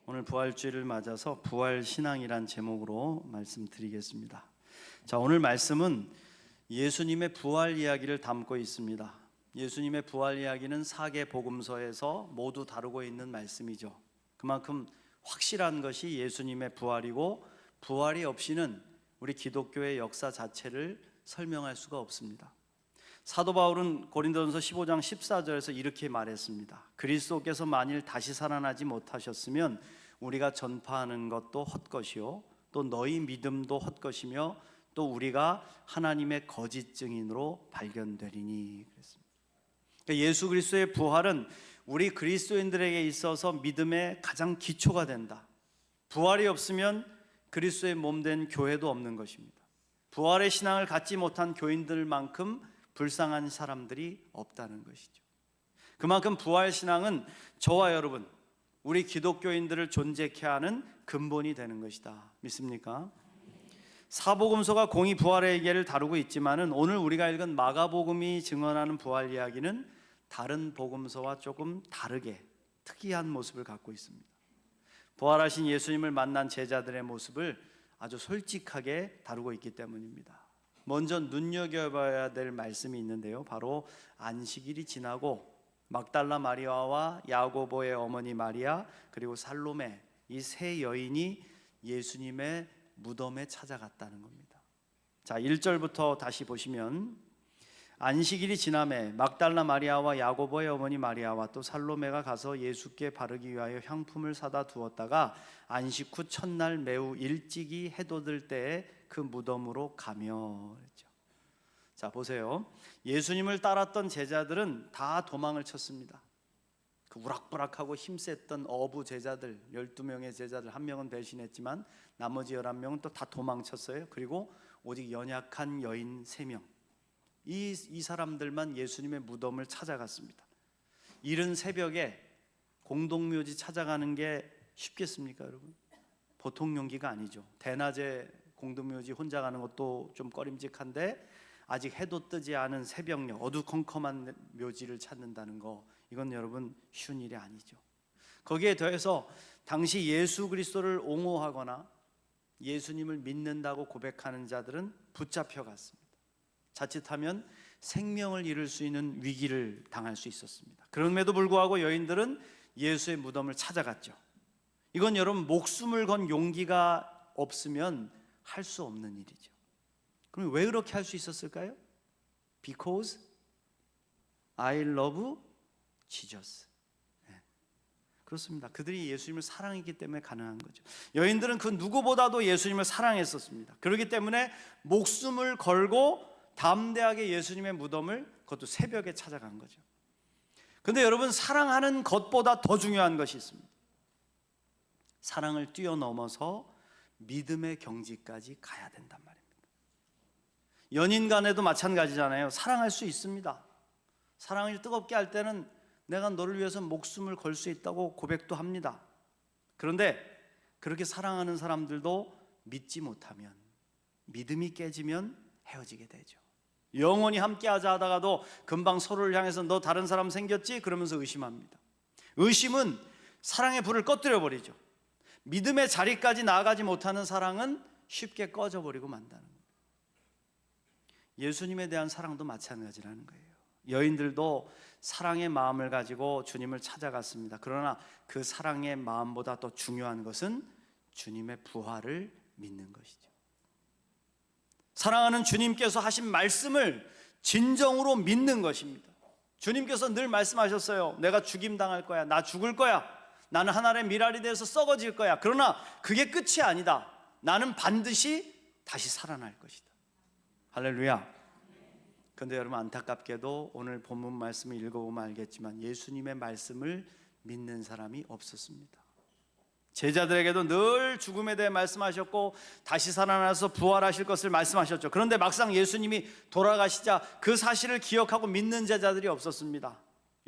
오늘 부활주일을 맞아서 부활신앙이란 제목으로 말씀드리겠습니다. 자, 오늘 말씀은 예수님의 부활 이야기를 담고 있습니다. 예수님의 부활 이야기는 4개 복음서에서 모두 다루고 있는 말씀이죠. 그만큼 확실한 것이 예수님의 부활이고, 부활이 없이는 우리 기독교의 역사 자체를 설명할 수가 없습니다. 사도 바울은 고린도전서 15장 14절에서 이렇게 말했습니다. 그리스도께서 만일 다시 살아나지 못하셨으면 우리가 전파하는 것도 헛것이요 또 너희 믿음도 헛것이며 또 우리가 하나님의 거짓 증인으로 발견되리니 그랬습니다. 그러니까 예수 그리스도의 부활은 우리 그리스도인들에게 있어서 믿음의 가장 기초가 된다. 부활이 없으면 그리스도의 몸된 교회도 없는 것입니다. 부활의 신앙을 갖지 못한 교인들만큼 불쌍한 사람들이 없다는 것이죠. 그만큼 부활 신앙은 저와 여러분, 우리 기독교인들을 존재케 하는 근본이 되는 것이다. 믿습니까? 사복음서가 공의 부활의 얘기를 다루고 있지만은 오늘 우리가 읽은 마가복음이 증언하는 부활 이야기는 다른 복음서와 조금 다르게 특이한 모습을 갖고 있습니다. 부활하신 예수님을 만난 제자들의 모습을 아주 솔직하게 다루고 있기 때문입니다. 먼저 눈여겨봐야 될 말씀이 있는데요, 바로 안식일이 지나고 막달라 마리아와 야고보의 어머니 마리아 그리고 살로메, 이 세 여인이 예수님의 무덤에 찾아갔다는 겁니다. 자, 1절부터 다시 보시면, 안식일이 지남에 막달라 마리아와 야고보의 어머니 마리아와 또 살로메가 가서 예수께 바르기 위하여 향품을 사다 두었다가 안식 후 첫날 매우 일찍이 해돋을 때에 그 무덤으로 가며 그랬죠. 자, 보세요. 예수님을 따랐던 제자들은 다 도망을 쳤습니다. 그 우락부락하고 힘셌던 어부 제자들 12명의 제자들, 한 명은 배신했지만 나머지 11명은 또 다 도망쳤어요. 그리고 오직 연약한 여인 3명, 이 사람들만 예수님의 무덤을 찾아갔습니다. 이른 새벽에 공동묘지 찾아가는 게 쉽겠습니까, 여러분? 보통 용기가 아니죠. 대낮에 공동묘지 혼자 가는 것도 좀 꺼림직한데 아직 해도 뜨지 않은 새벽녘 어두컴컴한 묘지를 찾는다는 거, 이건 여러분 쉬운 일이 아니죠. 거기에 더해서 당시 예수 그리스도를 옹호하거나 예수님을 믿는다고 고백하는 자들은 붙잡혀 갔습니다. 자칫하면 생명을 잃을 수 있는 위기를 당할 수 있었습니다. 그럼에도 불구하고 여인들은 예수의 무덤을 찾아갔죠. 이건 여러분 목숨을 건 용기가 없으면 할 수 없는 일이죠. 그럼 왜 그렇게 할 수 있었을까요? Because I love Jesus. 네. 그렇습니다. 그들이 예수님을 사랑했기 때문에 가능한 거죠. 여인들은 그 누구보다도 예수님을 사랑했었습니다. 그렇기 때문에 목숨을 걸고 담대하게 예수님의 무덤을, 그것도 새벽에 찾아간 거죠. 그런데 여러분, 사랑하는 것보다 더 중요한 것이 있습니다. 사랑을 뛰어넘어서 믿음의 경지까지 가야 된단 말입니다. 연인 간에도 마찬가지잖아요. 사랑할 수 있습니다. 사랑을 뜨겁게 할 때는 내가 너를 위해서 목숨을 걸 수 있다고 고백도 합니다. 그런데 그렇게 사랑하는 사람들도 믿지 못하면, 믿음이 깨지면 헤어지게 되죠. 영원히 함께하자 하다가도 금방 서로를 향해서 너 다른 사람 생겼지? 그러면서 의심합니다. 의심은 사랑의 불을 꺼뜨려 버리죠. 믿음의 자리까지 나아가지 못하는 사랑은 쉽게 꺼져버리고 만다는 거예요. 예수님에 대한 사랑도 마찬가지라는 거예요. 여인들도 사랑의 마음을 가지고 주님을 찾아갔습니다. 그러나 그 사랑의 마음보다 더 중요한 것은 주님의 부활을 믿는 것이죠. 사랑하는 주님께서 하신 말씀을 진정으로 믿는 것입니다. 주님께서 늘 말씀하셨어요. 내가 죽임당할 거야. 나 죽을 거야. 나는 하늘의 미랄이 돼서 썩어질 거야. 그러나 그게 끝이 아니다. 나는 반드시 다시 살아날 것이다. 할렐루야. 그런데 여러분, 안타깝게도 오늘 본문 말씀을 읽어보면 알겠지만 예수님의 말씀을 믿는 사람이 없었습니다. 제자들에게도 늘 죽음에 대해 말씀하셨고 다시 살아나서 부활하실 것을 말씀하셨죠. 그런데 막상 예수님이 돌아가시자 그 사실을 기억하고 믿는 제자들이 없었습니다.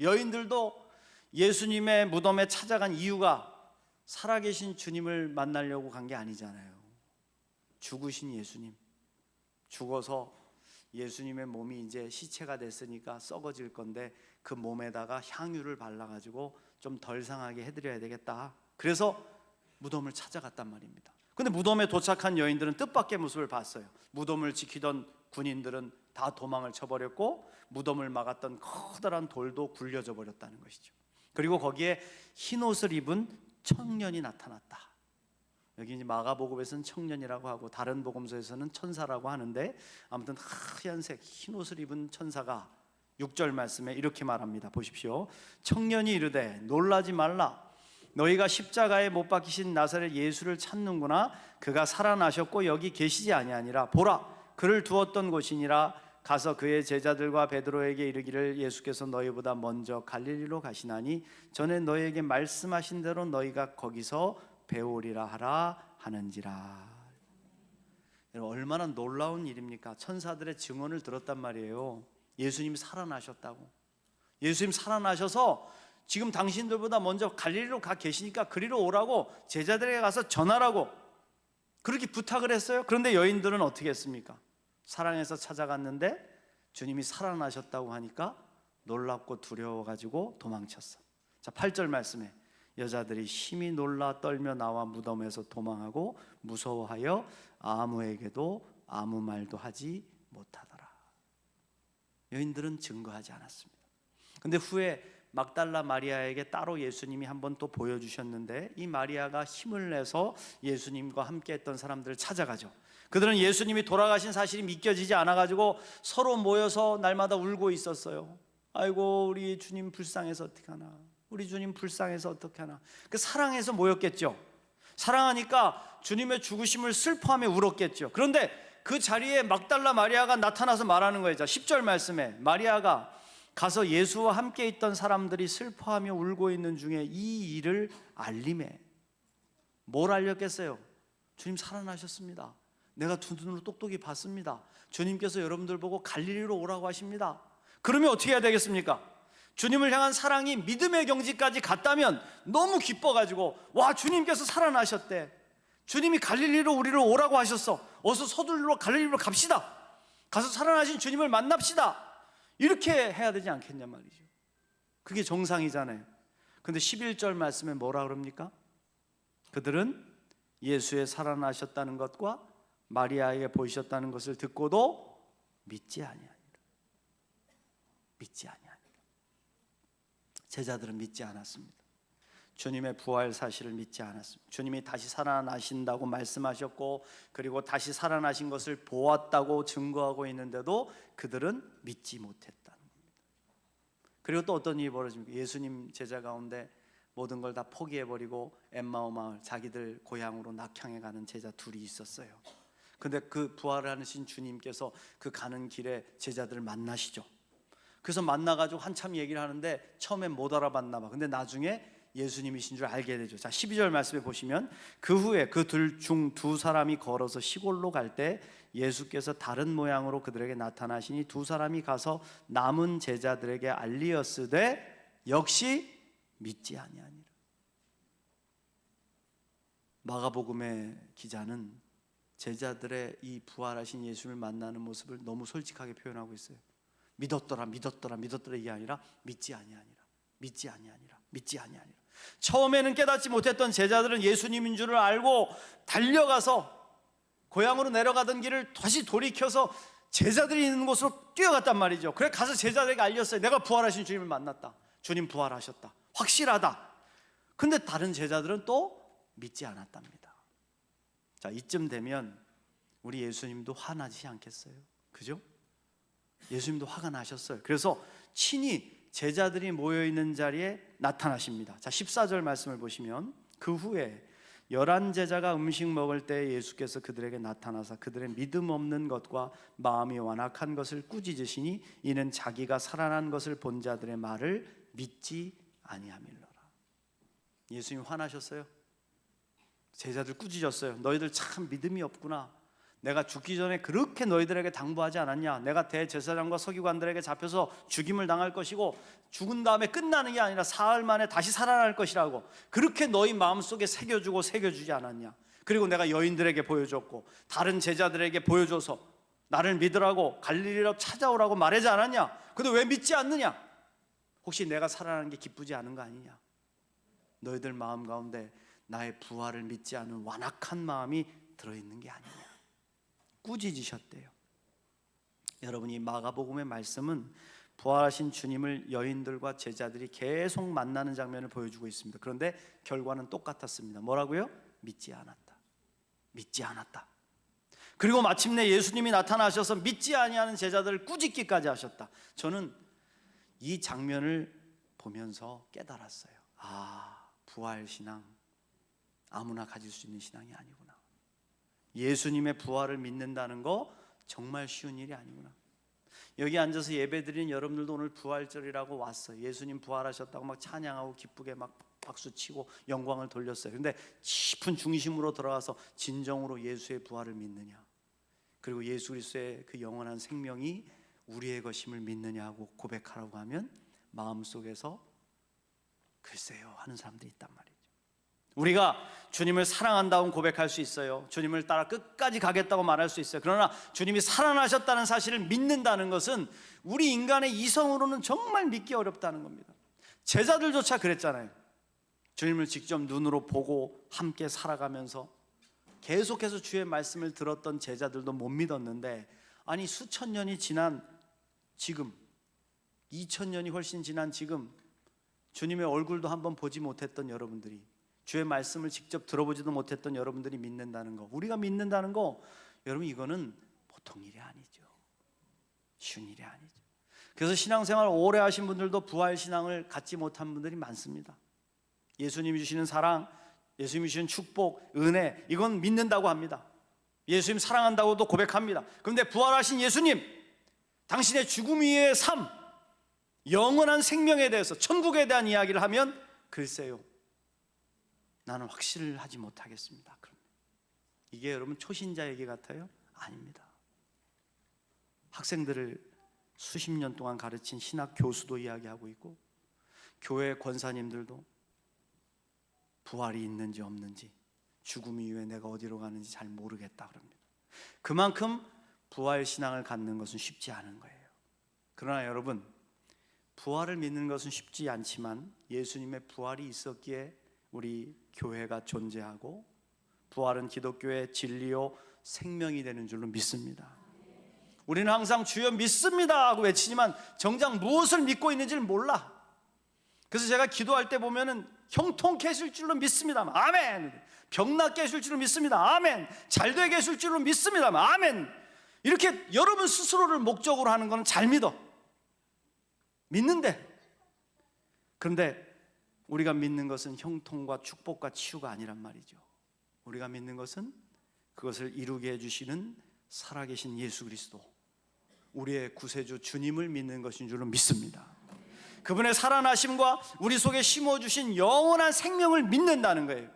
여인들도 예수님의 무덤에 찾아간 이유가 살아계신 주님을 만나려고 간 게 아니잖아요. 죽으신 예수님, 죽어서 예수님의 몸이 이제 시체가 됐으니까 썩어질 건데 그 몸에다가 향유를 발라가지고 좀 덜 상하게 해드려야 되겠다. 그래서 무덤을 찾아갔단 말입니다. 근데 무덤에 도착한 여인들은 뜻밖의 모습을 봤어요. 무덤을 지키던 군인들은 다 도망을 쳐버렸고 무덤을 막았던 커다란 돌도 굴려져 버렸다는 것이죠. 그리고 거기에 흰 옷을 입은 청년이 나타났다. 여기 이제 마가복음에서는 청년이라고 하고 다른 복음서에서는 천사라고 하는데, 아무튼 하얀색 흰 옷을 입은 천사가 6절 말씀에 이렇게 말합니다. 보십시오. 청년이 이르되 놀라지 말라. 너희가 십자가에 못 박히신 나사렛 예수를 찾는구나. 그가 살아나셨고 여기 계시지 아니하니라. 보라, 그를 두었던 곳이니라. 가서 그의 제자들과 베드로에게 이르기를 예수께서 너희보다 먼저 갈릴리로 가시나니 전에 너희에게 말씀하신 대로 너희가 거기서 배우리라 하라 하는지라. 여러분, 얼마나 놀라운 일입니까? 천사들의 증언을 들었단 말이에요. 예수님이 살아나셨다고. 예수님 살아나셔서 지금 당신들보다 먼저 갈릴리로 가 계시니까 그리로 오라고 제자들에게 가서 전하라고 그렇게 부탁을 했어요. 그런데 여인들은 어떻게 했습니까? 사랑해서 찾아갔는데 주님이 살아나셨다고 하니까 놀랍고 두려워가지고 도망쳤어. 자, 8절 말씀에 여자들이 심히 놀라 떨며 나와 무덤에서 도망하고 무서워하여 아무에게도 아무 말도 하지 못하더라. 여인들은 증거하지 않았습니다. 근데 후에 막달라 마리아에게 따로 예수님이 한번 또 보여주셨는데, 이 마리아가 힘을 내서 예수님과 함께 했던 사람들을 찾아가죠. 그들은 예수님이 돌아가신 사실이 믿겨지지 않아가지고 서로 모여서 날마다 울고 있었어요. 아이고, 우리 주님 불쌍해서 어떡하나, 우리 주님 불쌍해서 어떡하나. 그 사랑해서 모였겠죠. 사랑하니까 주님의 죽으심을 슬퍼하며 울었겠죠. 그런데 그 자리에 막달라 마리아가 나타나서 말하는 거예요. 10절 말씀에 마리아가 가서 예수와 함께 있던 사람들이 슬퍼하며 울고 있는 중에 이 일을 알림해. 뭘 알렸겠어요? 주님 살아나셨습니다. 내가 두 눈으로 똑똑히 봤습니다. 주님께서 여러분들 보고 갈릴리로 오라고 하십니다. 그러면 어떻게 해야 되겠습니까? 주님을 향한 사랑이 믿음의 경지까지 갔다면 너무 기뻐가지고, 와, 주님께서 살아나셨대, 주님이 갈릴리로 우리를 오라고 하셨어, 어서 서둘러 갈릴리로 갑시다, 가서 살아나신 주님을 만납시다, 이렇게 해야 되지 않겠냐 말이죠. 그게 정상이잖아요. 근데 11절 말씀에 뭐라 그럽니까? 그들은 예수의 살아나셨다는 것과 마리아에게 보이셨다는 것을 듣고도 믿지 아니하니라. 믿지 아니하니라. 제자들은 믿지 않았습니다. 주님의 부활 사실을 믿지 않았습니다. 주님이 다시 살아나신다고 말씀하셨고, 그리고 다시 살아나신 것을 보았다고 증거하고 있는데도 그들은 믿지 못했다는 겁니다. 그리고 또 어떤 일이 벌어집니까? 예수님 제자 가운데 모든 걸 다 포기해버리고 엠마오 마을, 자기들 고향으로 낙향해 가는 제자 둘이 있었어요. 근데 그 부활을 하신 주님께서 그 가는 길에 제자들을 만나시죠. 그래서 만나가지고 한참 얘기를 하는데 처음엔 못 알아봤나 봐. 근데 나중에 예수님이신 줄 알게 되죠. 자, 12절 말씀에 보시면 그 후에 그 둘 중 두 사람이 걸어서 시골로 갈 때 예수께서 다른 모양으로 그들에게 나타나시니 두 사람이 가서 남은 제자들에게 알리었으되 역시 믿지 아니하니라. 마가복음의 기자는 제자들의 이 부활하신 예수를 만나는 모습을 너무 솔직하게 표현하고 있어요. 믿었더라 믿었더라 믿었더라 이게 아니라 믿지 아니하니라, 믿지 아니하니라, 믿지 아니하니라. 처음에는 깨닫지 못했던 제자들은 예수님인 줄을 알고 달려가서 고향으로 내려가던 길을 다시 돌이켜서 제자들이 있는 곳으로 뛰어갔단 말이죠. 그래 가서 제자들에게 알렸어요. 내가 부활하신 주님을 만났다, 주님 부활하셨다, 확실하다. 근데 다른 제자들은 또 믿지 않았답니다. 자, 이쯤 되면 우리 예수님도 화나지 않겠어요? 그죠? 예수님도 화가 나셨어요. 그래서 친히 제자들이 모여있는 자리에 나타나십니다. 자, 14절 말씀을 보시면 그 후에 11제자가 음식 먹을 때 예수께서 그들에게 나타나사 그들의 믿음 없는 것과 마음이 완악한 것을 꾸짖으시니 이는 자기가 살아난 것을 본 자들의 말을 믿지 아니함일러라. 예수님 화나셨어요. 제자들 꾸짖었어요. 너희들 참 믿음이 없구나. 내가 죽기 전에 그렇게 너희들에게 당부하지 않았냐? 내가 대제사장과 서기관들에게 잡혀서 죽임을 당할 것이고 죽은 다음에 끝나는 게 아니라 사흘 만에 다시 살아날 것이라고 그렇게 너희 마음속에 새겨주고 새겨주지 않았냐? 그리고 내가 여인들에게 보여줬고 다른 제자들에게 보여줘서 나를 믿으라고 갈릴리로 찾아오라고 말하지 않았냐? 근데 왜 믿지 않느냐? 혹시 내가 살아나는 게 기쁘지 않은 거 아니냐? 너희들 마음 가운데 나의 부활을 믿지 않은 완악한 마음이 들어있는 게 아니냐. 꾸짖으셨대요. 여러분, 이 마가복음의 말씀은 부활하신 주님을 여인들과 제자들이 계속 만나는 장면을 보여주고 있습니다. 그런데 결과는 똑같았습니다. 뭐라고요? 믿지 않았다. 믿지 않았다. 그리고 마침내 예수님이 나타나셔서 믿지 아니하는 제자들을 꾸짖기까지 하셨다. 저는 이 장면을 보면서 깨달았어요. 부활신앙 아무나 가질 수 있는 신앙이 아니구나. 예수님의 부활을 믿는다는 거 정말 쉬운 일이 아니구나. 여기 앉아서 예배드리는 여러분들도 오늘 부활절이라고 왔어요. 예수님 부활하셨다고 막 찬양하고 기쁘게 막 박수치고 영광을 돌렸어요. 그런데 깊은 중심으로 들어가서 진정으로 예수의 부활을 믿느냐, 그리고 예수 그리스도의 그 영원한 생명이 우리의 것임을 믿느냐고 고백하라고 하면 마음속에서 글쎄요 하는 사람들이 있단 말이에요. 우리가 주님을 사랑한다고 고백할 수 있어요. 주님을 따라 끝까지 가겠다고 말할 수 있어요. 그러나 주님이 살아나셨다는 사실을 믿는다는 것은 우리 인간의 이성으로는 정말 믿기 어렵다는 겁니다. 제자들조차 그랬잖아요. 주님을 직접 눈으로 보고 함께 살아가면서 계속해서 주의 말씀을 들었던 제자들도 못 믿었는데, 아니 수천 년이 지난 지금, 2000년이 훨씬 지난 지금 주님의 얼굴도 한번 보지 못했던 여러분들이, 주의 말씀을 직접 들어보지도 못했던 여러분들이 믿는다는 거, 우리가 믿는다는 거, 여러분 이거는 보통 일이 아니죠. 쉬운 일이 아니죠. 그래서 신앙생활 오래 하신 분들도 부활신앙을 갖지 못한 분들이 많습니다. 예수님이 주시는 사랑, 예수님이 주시는 축복, 은혜, 이건 믿는다고 합니다. 예수님 사랑한다고도 고백합니다. 그런데 부활하신 예수님, 당신의 죽음 이후의 삶, 영원한 생명에 대해서, 천국에 대한 이야기를 하면 글쎄요 나는 확신을 하지 못하겠습니다. 그럼 이게 여러분 초신자 얘기 같아요? 아닙니다. 학생들을 수십 년 동안 가르친 신학 교수도 이야기하고 있고, 교회 권사님들도 부활이 있는지 없는지, 죽음 이후에 내가 어디로 가는지 잘 모르겠다 그럽니다. 그만큼 부활 신앙을 갖는 것은 쉽지 않은 거예요. 그러나 여러분, 부활을 믿는 것은 쉽지 않지만 예수님의 부활이 있었기에 우리 교회가 존재하고, 부활은 기독교의 진리요 생명이 되는 줄로 믿습니다. 우리는 항상 주여 믿습니다 하고 외치지만 정작 무엇을 믿고 있는지를 몰라. 그래서 제가 기도할 때 보면은 형통케 해줄 줄로 믿습니다, 아멘. 병낫게 해줄 줄로 믿습니다, 아멘. 잘되게 해줄 줄로 믿습니다, 아멘. 이렇게 여러분 스스로를 목적으로 하는 거는 잘 믿는데, 그런데 우리가 믿는 것은 형통과 축복과 치유가 아니란 말이죠. 우리가 믿는 것은 그것을 이루게 해주시는 살아계신 예수 그리스도, 우리의 구세주 주님을 믿는 것인 줄로 믿습니다. 그분의 살아나심과 우리 속에 심어주신 영원한 생명을 믿는다는 거예요.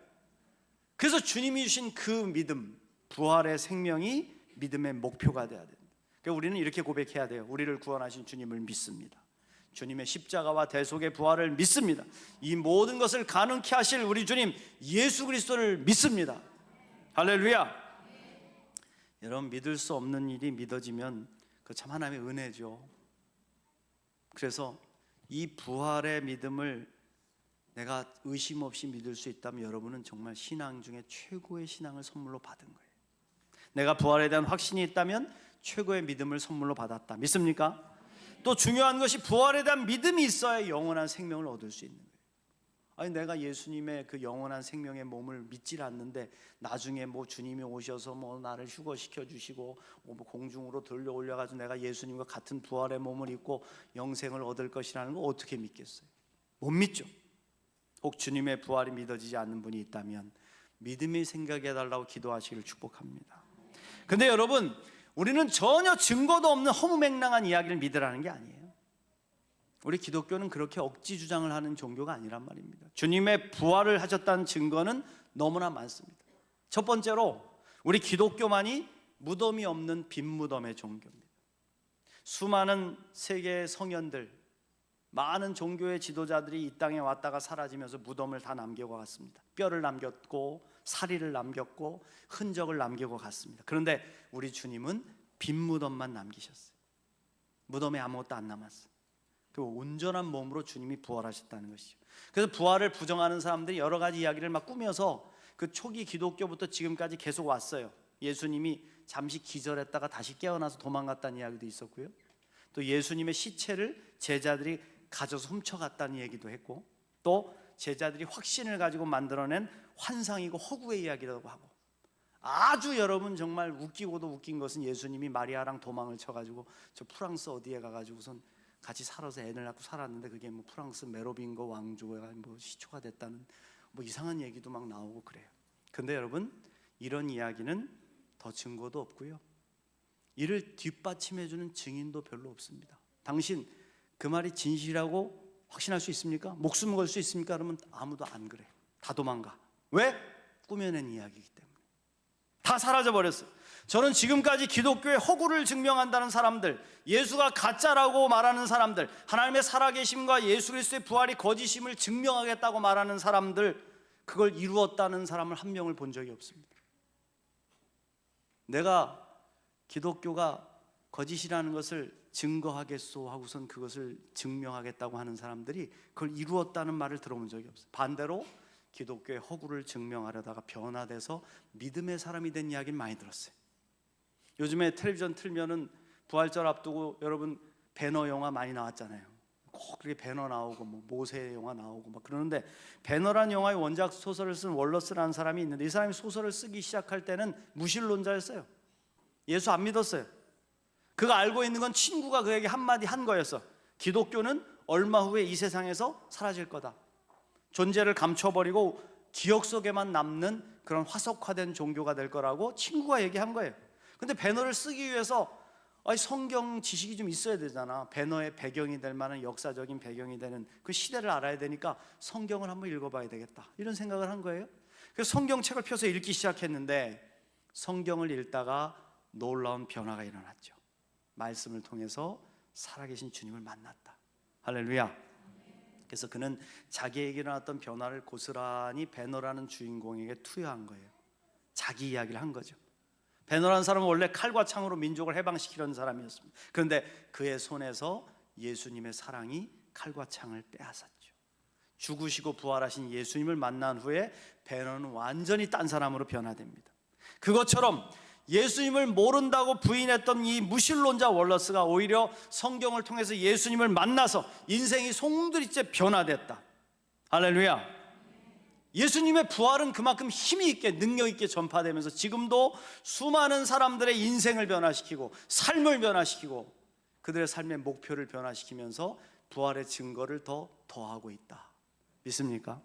그래서 주님이 주신 그 믿음, 부활의 생명이 믿음의 목표가 되어야 됩니다. 그러니까 우리는 이렇게 고백해야 돼요. 우리를 구원하신 주님을 믿습니다. 주님의 십자가와 대속의 부활을 믿습니다. 이 모든 것을 가능케 하실 우리 주님 예수 그리스도를 믿습니다. 할렐루야. 여러분, 믿을 수 없는 일이 믿어지면 그 참 하나님의 은혜죠. 그래서 이 부활의 믿음을 내가 의심 없이 믿을 수 있다면 여러분은 정말 신앙 중에 최고의 신앙을 선물로 받은 거예요. 내가 부활에 대한 확신이 있다면 최고의 믿음을 선물로 받았다. 믿습니까? 또 중요한 것이 부활에 대한 믿음이 있어야 영원한 생명을 얻을 수 있는 거예요. 아니 내가 예수님의 그 영원한 생명의 몸을 믿질 않는데 나중에 뭐 주님이 오셔서 뭐 나를 휴거시켜 주시고 뭐 공중으로 들려 올려가지고 내가 예수님과 같은 부활의 몸을 입고 영생을 얻을 것이라는 거 어떻게 믿겠어요? 못 믿죠. 혹 주님의 부활이 믿어지지 않는 분이 있다면 믿음이 생각해 달라고 기도하시기를 축복합니다. 근데 여러분, 우리는 전혀 증거도 없는 허무맹랑한 이야기를 믿으라는 게 아니에요. 우리 기독교는 그렇게 억지 주장을 하는 종교가 아니란 말입니다. 주님의 부활을 하셨다는 증거는 너무나 많습니다. 첫 번째로 우리 기독교만이 무덤이 없는 빈 무덤의 종교입니다. 수많은 세계의 성현들, 많은 종교의 지도자들이 이 땅에 왔다가 사라지면서 무덤을 다 남기고 갔습니다. 뼈를 남겼고 사리를 남겼고 흔적을 남기고 갔습니다. 그런데 우리 주님은 빈 무덤만 남기셨어요. 무덤에 아무것도 안 남았어요. 그 온전한 몸으로 주님이 부활하셨다는 것이죠. 그래서 부활을 부정하는 사람들이 여러 가지 이야기를 막 꾸며서 그 초기 기독교부터 지금까지 계속 왔어요. 예수님이 잠시 기절했다가 다시 깨어나서 도망갔다는 이야기도 있었고요. 또 예수님의 시체를 제자들이 가져서 훔쳐갔다는 얘기도 했고, 또 제자들이 확신을 가지고 만들어낸 환상이고 허구의 이야기라고 하고, 아주 여러분 정말 웃기고도 웃긴 것은 예수님이 마리아랑 도망을 쳐가지고 저 프랑스 어디에 가가지고선 같이 살아서 애를 낳고 살았는데 그게 뭐 프랑스 메로빙거 왕조가 뭐 시초가 됐다는 뭐 이상한 얘기도 막 나오고 그래요. 근데 여러분, 이런 이야기는 더 증거도 없고요, 이를 뒷받침해주는 증인도 별로 없습니다. 당신 그 말이 진실이라고 확신할 수 있습니까? 목숨을 걸 수 있습니까? 그러면 아무도 안 그래요. 다 도망가. 왜? 꾸며낸 이야기이기 때문에. 다 사라져버렸어요. 저는 지금까지 기독교의 허구를 증명한다는 사람들, 예수가 가짜라고 말하는 사람들, 하나님의 살아계심과 예수 그리스도의 부활이 거짓임을 증명하겠다고 말하는 사람들, 그걸 이루었다는 사람을 한 명을 본 적이 없습니다. 내가 기독교가 거짓이라는 것을 증거하겠소 하고선 그것을 증명하겠다고 하는 사람들이 그걸 이루었다는 말을 들어본 적이 없어요. 반대로 기독교의 허구를 증명하려다가 변화돼서 믿음의 사람이 된 이야기는 많이 들었어요. 요즘에 텔레비전 틀면은 부활절 앞두고 여러분 배너 영화 많이 나왔잖아요. 꼭 그렇게 배너 나오고 뭐 모세 영화 나오고 막 그러는데, 배너란 영화의 원작 소설을 쓴 월러스라는 사람이 있는데, 이 사람이 소설을 쓰기 시작할 때는 무신론자였어요. 예수 안 믿었어요. 그가 알고 있는 건 친구가 그에게 한마디 한 거였어. 기독교는 얼마 후에 이 세상에서 사라질 거다. 존재를 감춰버리고 기억 속에만 남는 그런 화석화된 종교가 될 거라고 친구가 얘기한 거예요. 근데 배너를 쓰기 위해서 성경 지식이 좀 있어야 되잖아. 배너의 배경이 될 만한 역사적인 배경이 되는 그 시대를 알아야 되니까 성경을 한번 읽어봐야 되겠다, 이런 생각을 한 거예요. 그래서 성경책을 펴서 읽기 시작했는데, 성경을 읽다가 놀라운 변화가 일어났죠. 말씀을 통해서 살아계신 주님을 만났다. 할렐루야. 그래서 그는 자기에게 일어났던 변화를 고스란히 배너라는 주인공에게 투여한 거예요. 자기 이야기를 한 거죠. 배너라는 사람은 원래 칼과 창으로 민족을 해방시키려는 사람이었습니다. 그런데 그의 손에서 예수님의 사랑이 칼과 창을 빼앗았죠. 죽으시고 부활하신 예수님을 만난 후에 배너는 완전히 딴 사람으로 변화됩니다. 그것처럼 예수님을 모른다고 부인했던 이 무신론자 월러스가 오히려 성경을 통해서 예수님을 만나서 인생이 송두리째 변화됐다. 할렐루야. 예수님의 부활은 그만큼 힘이 있게 능력 있게 전파되면서 지금도 수많은 사람들의 인생을 변화시키고 삶을 변화시키고 그들의 삶의 목표를 변화시키면서 부활의 증거를 더 더하고 있다. 믿습니까?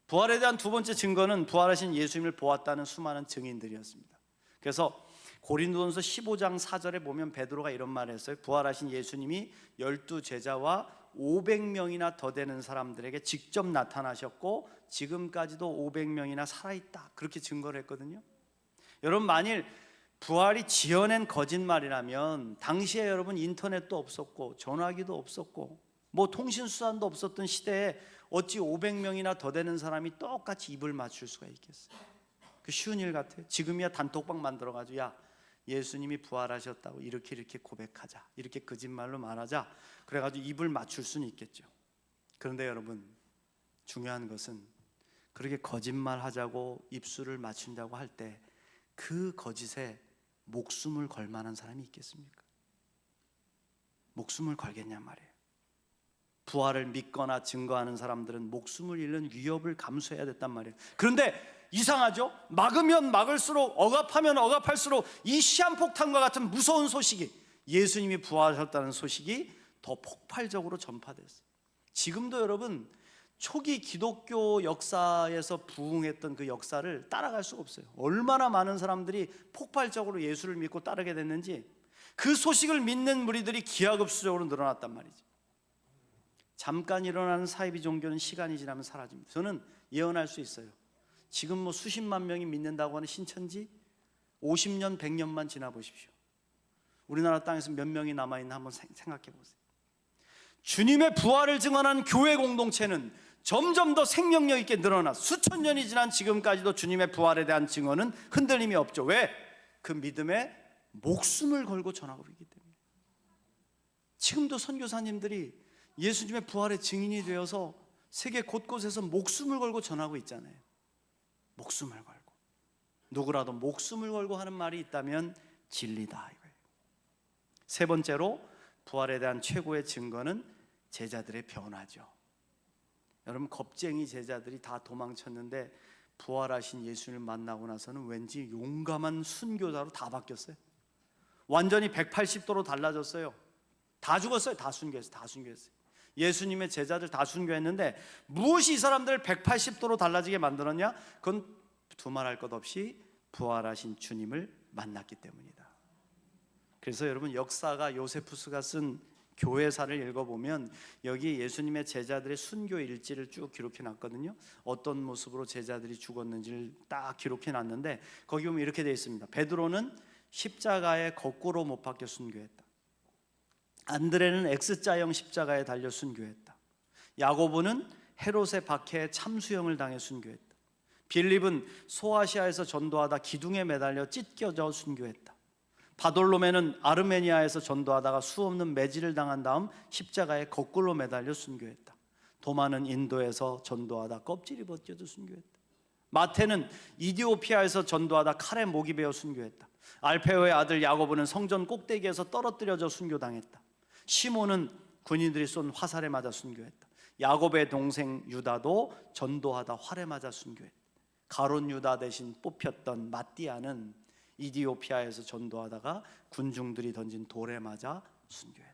부활에 대한 두 번째 증거는 부활하신 예수님을 보았다는 수많은 증인들이었습니다. 그래서 고린도전서 15장 4절에 보면 베드로가 이런 말을 했어요. 부활하신 예수님이 12제자와 500명이나 더 되는 사람들에게 직접 나타나셨고 지금까지도 500명이나 살아있다, 그렇게 증거를 했거든요. 여러분, 만일 부활이 지어낸 거짓말이라면 당시에 여러분 인터넷도 없었고 전화기도 없었고 뭐 통신수단도 없었던 시대에 어찌 500명이나 더 되는 사람이 똑같이 입을 맞출 수가 있겠어요? 그 쉬운 일 같아요. 지금이야 단톡방 만들어가지고 야, 예수님이 부활하셨다고 이렇게 고백하자, 이렇게 거짓말로 말하자, 그래가지고 입을 맞출 수는 있겠죠. 그런데 여러분, 중요한 것은 그렇게 거짓말하자고 입술을 맞춘다고 할 때 그 거짓에 목숨을 걸 만한 사람이 있겠습니까? 목숨을 걸겠냔 말이에요. 부활을 믿거나 증거하는 사람들은 목숨을 잃는 위협을 감수해야 됐단 말이에요. 그런데 이상하죠? 막으면 막을수록, 억압하면 억압할수록 이 시한폭탄과 같은 무서운 소식이, 예수님이 부활하셨다는 소식이 더 폭발적으로 전파됐어요. 지금도 여러분, 초기 기독교 역사에서 부흥했던 그 역사를 따라갈 수가 없어요. 얼마나 많은 사람들이 폭발적으로 예수를 믿고 따르게 됐는지, 그 소식을 믿는 무리들이 기하급수적으로 늘어났단 말이죠. 잠깐 일어나는 사이비 종교는 시간이 지나면 사라집니다. 저는 예언할 수 있어요. 지금 뭐 수십만 명이 믿는다고 하는 신천지 50년, 100년만 지나 보십시오. 우리나라 땅에서 몇 명이 남아있나 한번 생각해 보세요. 주님의 부활을 증언하는 교회 공동체는 점점 더 생명력 있게 늘어나 수천 년이 지난 지금까지도 주님의 부활에 대한 증언은 흔들림이 없죠. 왜? 그 믿음에 목숨을 걸고 전하고 있기 때문에. 지금도 선교사님들이 예수님의 부활의 증인이 되어서 세계 곳곳에서 목숨을 걸고 전하고 있잖아요. 목숨을 걸고. 누구라도 목숨을 걸고 하는 말이 있다면 진리다 이거예요. 세 번째로 부활에 대한 최고의 증거는 제자들의 변화죠. 여러분, 겁쟁이 제자들이 다 도망쳤는데 부활하신 예수님을 만나고 나서는 왠지 용감한 순교자로 다 바뀌었어요. 완전히 180도로 달라졌어요. 다 죽었어요. 다 순교했어요. 예수님의 제자들 다 순교했는데 무엇이 이 사람들을 180도로 달라지게 만들었냐? 그건 두말할 것 없이 부활하신 주님을 만났기 때문이다. 그래서 여러분, 역사가 요세푸스가 쓴 교회사를 읽어보면 여기 예수님의 제자들의 순교 일지를 쭉 기록해 놨거든요. 어떤 모습으로 제자들이 죽었는지를 딱 기록해 놨는데 거기 보면 이렇게 되어 있습니다. 베드로는 십자가에 거꾸로 못 박혀 순교했다. 안드레는 X자형 십자가에 달려 순교했다. 야고보는 헤롯의 박해에 참수형을 당해 순교했다. 빌립은 소아시아에서 전도하다 기둥에 매달려 찢겨져 순교했다. 바돌로메는 아르메니아에서 전도하다가 수없는 매질을 당한 다음 십자가에 거꾸로 매달려 순교했다. 도마는 인도에서 전도하다 껍질이 벗겨져 순교했다. 마태는 이디오피아에서 전도하다 칼에 목이 베어 순교했다. 알페오의 아들 야고보는 성전 꼭대기에서 떨어뜨려져 순교당했다. 시몬은 군인들이 쏜 화살에 맞아 순교했다. 야곱의 동생 유다도 전도하다 활에 맞아 순교했다. 가룟 유다 대신 뽑혔던 마띠아는 이디오피아에서 전도하다가 군중들이 던진 돌에 맞아 순교했다.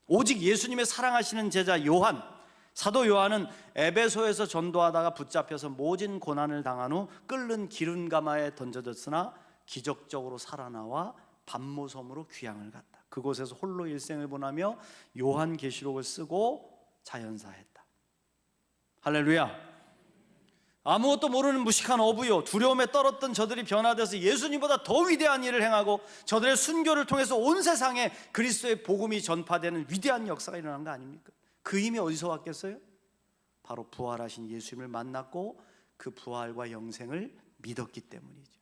오직 예수님의 사랑하시는 제자 요한, 사도 요한은 에베소에서 전도하다가 붙잡혀서 모진 고난을 당한 후 끓는 기름가마에 던져졌으나 기적적으로 살아나와 반모섬으로 귀향을 갔다. 그곳에서 홀로 일생을 보내며 요한계시록을 쓰고 자연사했다. 할렐루야. 아무것도 모르는 무식한 어부요, 두려움에 떨었던 저들이 변화돼서 예수님보다 더 위대한 일을 행하고 저들의 순교를 통해서 온 세상에 그리스도의 복음이 전파되는 위대한 역사가 일어난 거 아닙니까? 그 힘이 어디서 왔겠어요? 바로 부활하신 예수님을 만났고 그 부활과 영생을 믿었기 때문이죠.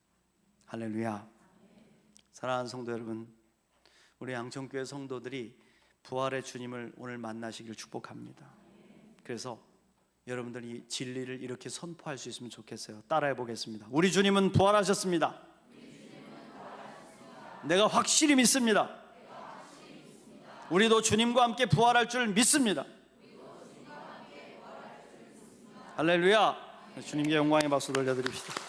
할렐루야. 사랑하는 성도 여러분, 우리 양천교회 성도들이 부활의 주님을 오늘 만나시길 축복합니다. 그래서 여러분들이 이 진리를 이렇게 선포할 수 있으면 좋겠어요. 따라해 보겠습니다. 우리 주님은 부활하셨습니다. 내가 확실히 믿습니다. 우리도 주님과 함께 부활할 줄 믿습니다. 할렐루야. 주님께 영광의 박수 돌려드립시다.